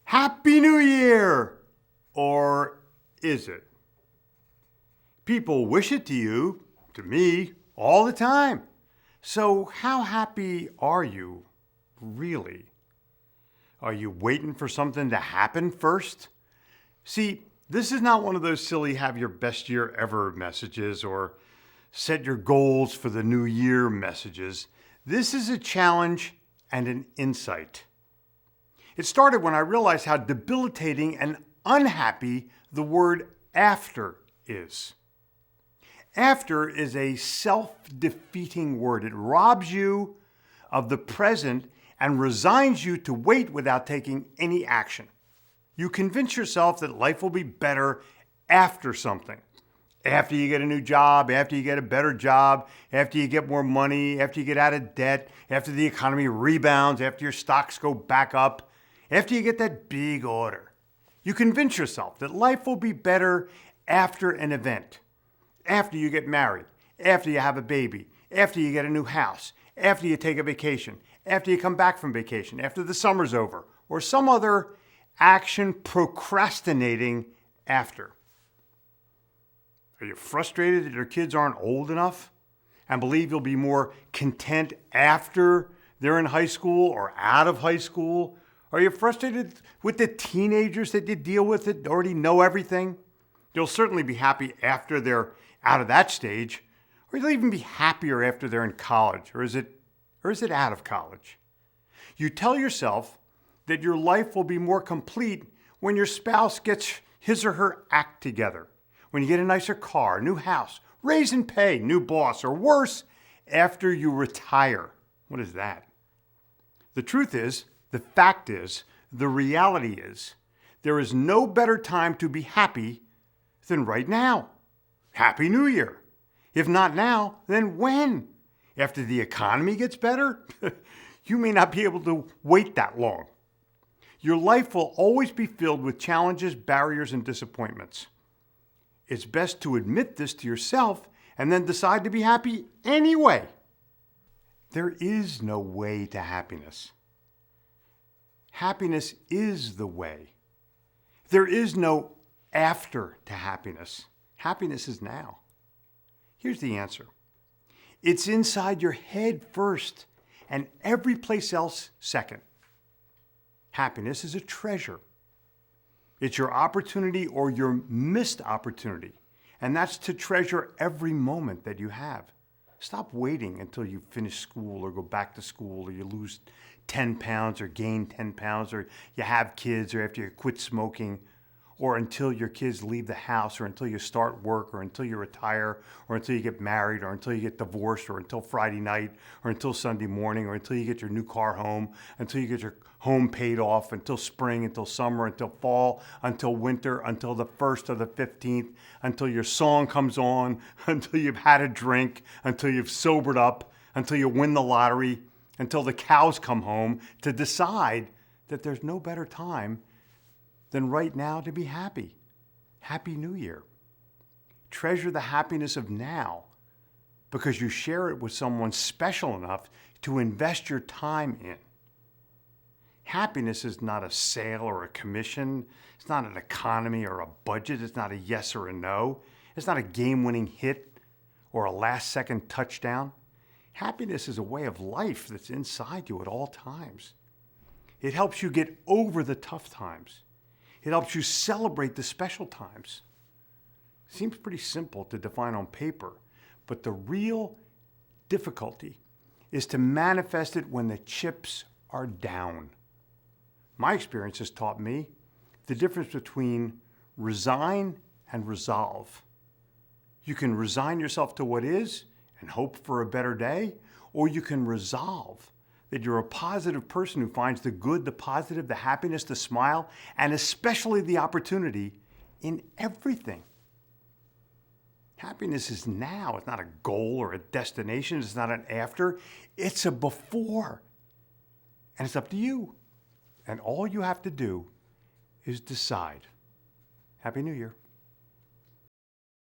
Happy New Year! Or is it? People wish it to you, to me, all the time. So how happy are you, really? Are you waiting for something to happen first? See, this is not one of those silly have your best year ever messages or set your goals for the new year messages. This is a challenge and an insight. It started when I realized how debilitating and unhappy the word after is. After is a self-defeating word. It robs you of the present and resigns you to wait without taking any action. You convince yourself that life will be better after something. After you get a new job, after you get a better job, after you get more money, after you get out of debt, after the economy rebounds, after your stocks go back up, after you get that big order. You convince yourself that life will be better after an event. After you get married, after you have a baby, after you get a new house, after you take a vacation, after you come back from vacation, after the summer's over, or some other action-procrastinating after. Are you frustrated that your kids aren't old enough and believe you'll be more content after they're in high school or out of high school? Are you frustrated with the teenagers that you deal with that already know everything? You'll certainly be happy after they're out of that stage, or you'll even be happier after they're in college, or is it out of college? You tell yourself that your life will be more complete when your spouse gets his or her act together, when you get a nicer car, new house, raise in pay, new boss, or worse, after you retire. What is that? The truth is, the fact is, the reality is, there is no better time to be happy than right now. Happy New Year. If not now, then when? After the economy gets better? You may not be able to wait that long. Your life will always be filled with challenges, barriers, and disappointments. It's best to admit this to yourself and then decide to be happy anyway. There is no way to happiness. Happiness is the way. There is no after to happiness. Happiness is now. Here's the answer. It's inside your head first and every place else second. Happiness is a treasure. It's your opportunity or your missed opportunity, and that's to treasure every moment that you have. Stop waiting until you finish school or go back to school or you lose 10 pounds or gain 10 pounds or you have kids or after you quit smoking or until your kids leave the house or until you start work or until you retire or until you get married or until you get divorced or until Friday night or until Sunday morning or until you get your new car home, until you get your home paid off, until spring, until summer, until fall, until winter, until the 1st or the 15th, until your song comes on, until you've had a drink, until you've sobered up, until you win the lottery, until the cows come home, to decide that there's no better time than right now to be happy. Happy New Year. Treasure the happiness of now because you share it with someone special enough to invest your time in. Happiness is not a sale or a commission. It's not an economy or a budget. It's not a yes or a no. It's not a game-winning hit or a last-second touchdown. Happiness is a way of life that's inside you at all times. It helps you get over the tough times. It helps you celebrate the special times. Seems pretty simple to define on paper, but the real difficulty is to manifest it when the chips are down. My experience has taught me the difference between resign and resolve. You can resign yourself to what is and hope for a better day, or you can resolve that you're a positive person who finds the good, the positive, the happiness, the smile, and especially the opportunity in everything. Happiness is now. It's not a goal or a destination. It's not an after. It's a before. And it's up to you. And all you have to do is decide. Happy New Year.